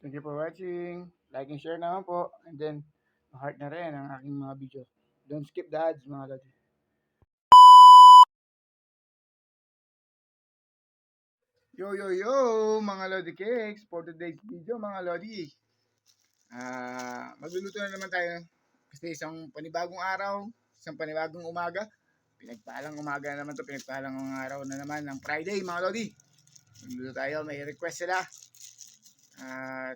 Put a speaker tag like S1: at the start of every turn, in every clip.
S1: Thank you for watching. Like and share naman po. And then, heart na rin ang aking mga video. Don't skip the ads mga lodi. Yo, yo, yo, mga lodi cakes. For today's video, mga lodi. Magluluto na naman tayo. Kasi isang panibagong araw, isang panibagong umaga. Pinagpalang umaga na naman to, pinagpalang araw na naman ng Friday, mga lodi. Magluluto tayo, may request sila. At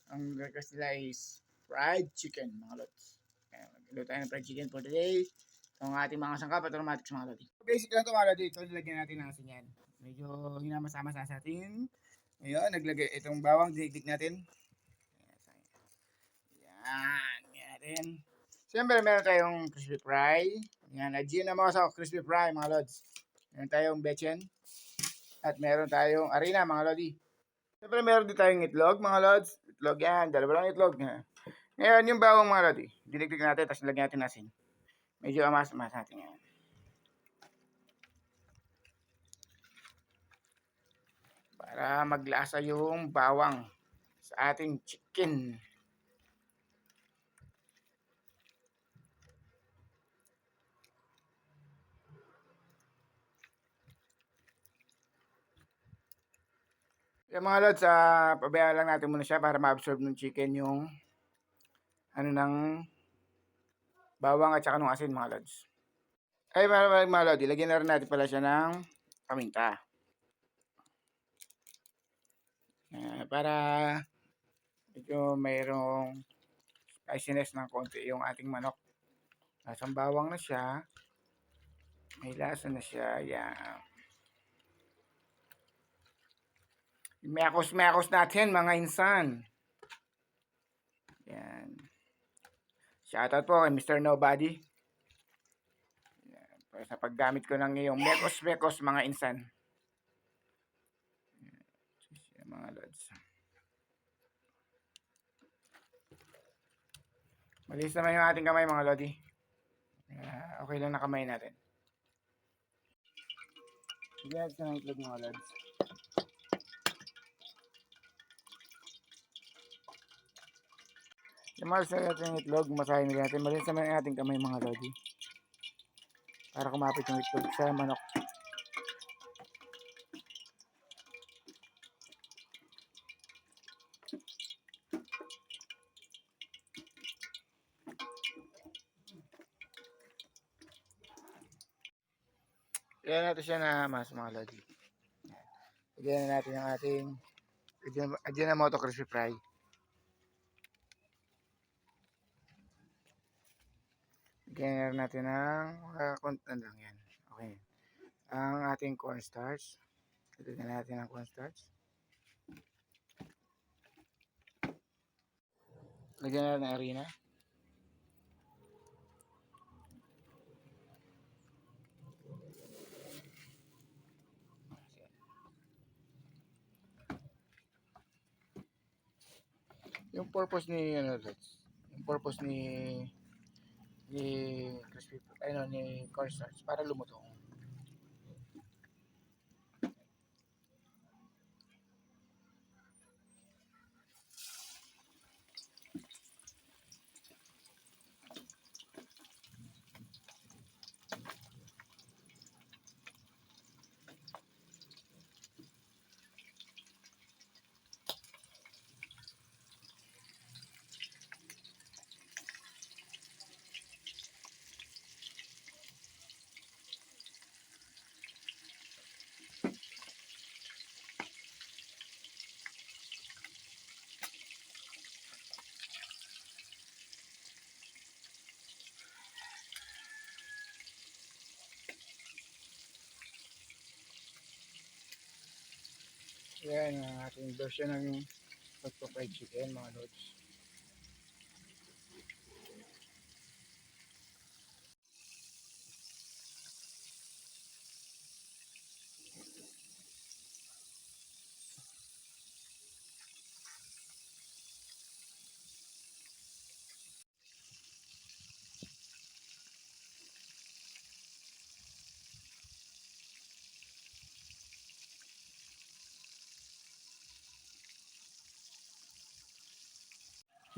S1: ang request nila is fried chicken, mga lods. Magluluto tayo ng fried chicken for today. Ito ang ating mga sangkap at aromatics, mga lodi. Basic lang ito, mga lodi. Ito, nilagyan natin ng asin yan. Medyo hinamasa-masa sa atin. Ngayon, naglagay itong bawang, dinigdig natin. Yan, yan natin. Siyempre, meron tayong crispy fry. Yan, adjin na mga sa crispy fry, mga lods. Meron tayong bechin. At meron tayong harina, mga lodi. Siyempre, meron din tayong itlog, mga lods. Itlog yan, dalawa lang itlog. Ngayon, yung bawang, mga lodi. Dinigdig natin, tapos nilagyan natin asin. Medyo amas-amas natin yan. Para maglasa yung bawang sa ating chicken. Yung mga lods, pabayaan lang natin muna siya para ma-absorb ng chicken yung ano ng bawang at saka ng asin, mga lods. Ay, mga lods, ilagyan na rin natin pala siya ng paminta. Para medyo mayroong spiciness ng konti yung ating manok. Lasang bawang na siya. May lasa na siya. Yan. Mekos natin, mga insan. Yan. Shoutout po kay Mr. Nobody. Yan. Para sa paggamit ko ng iyong mekos, mga insan. Yan, mga lods. Malis naman yung ating kamay, mga lodi. Okay lang na kamay natin. Sige, natin ng itlog, mga lods. Malis na natin yung itlog, masahin natin. Malis naman yung ating kamay, mga lodi. Para kumapit yung itlog sa manok. Kaya natin siya na mas, mga lodi. Lagyan na natin ang ating Ajinomoto crispy fry. Lagyan na natin ng konti lang yan. Okay. Ang ating cornstarch. Lagyan natin ang cornstarch. Lagyan natin ng harina. Yung purpose ni ni crispy ni cornstarch para lumutong. Yan ang ating version ng pagpa-fried chicken, mga lods.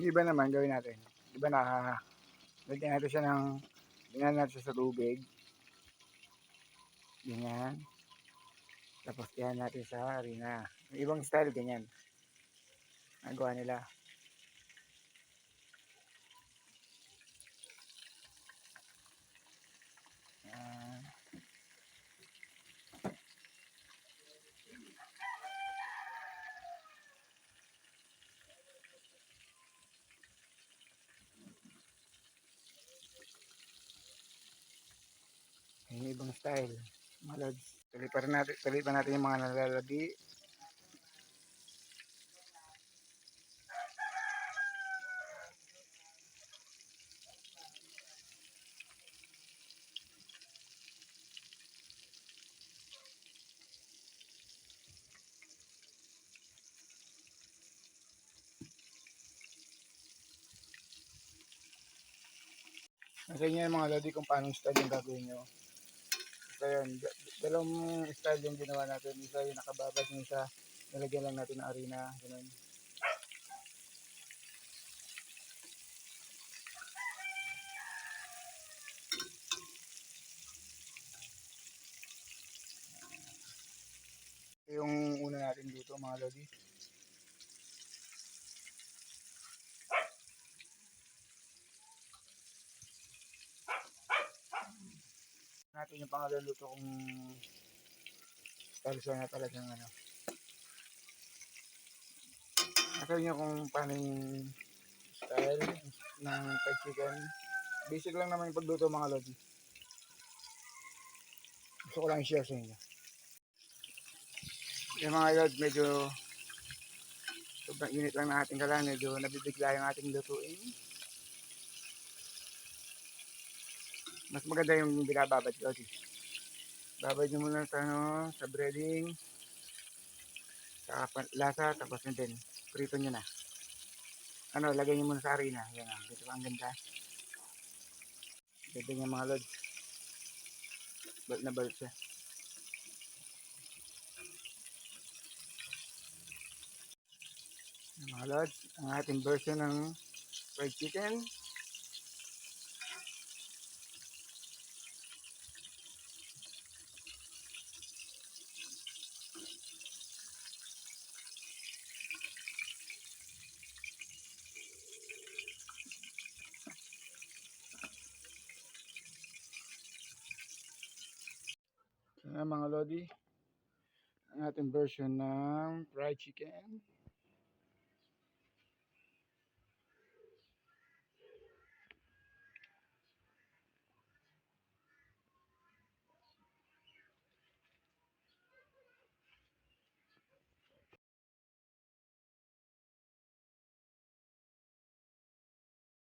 S1: Yung iba naman gawin natin. Iba na lagyan natin siya ng ganyan natin siya sa tubig. Ganyan. Tapos yan natin sa harina. Yung ibang style ganyan. Nagawa nila. Yan. Yung ibang style. Mga lods. Tuloy pa natin yung mga nalalabi. Nasa inyo yung mga lodi kung paano style yung gagawin nyo. So yun, dalawang style yung ginawa natin. Isa yung nakababad, yung isa nalagyan lang natin ng harina. Ganun. Yung una natin dito mga lodi. Natin yung pangaluluto kung style siya na talagang ano. Nasa inyo kung paano yung style ng fried chicken. Basic lang naman yung pagluto mga lodi. Gusto ko lang i-share sa inyo. Yung mga lodi, medyo sobrang init lang na ating kalan. Medyo nabibigla yung ating lutuin. Mas maganda yung binababad lodi. Babad nyo muna sa, sa breading. Sa lasa, tapos and then prito nyo na. Lagay nyo muna sa harina. Yan ang, dito ang ganda. Ganda niya mga lodi. Balt na balt siya. Mga lods, ang ating version ng fried chicken. Mga lodi, ang ating version ng fried chicken.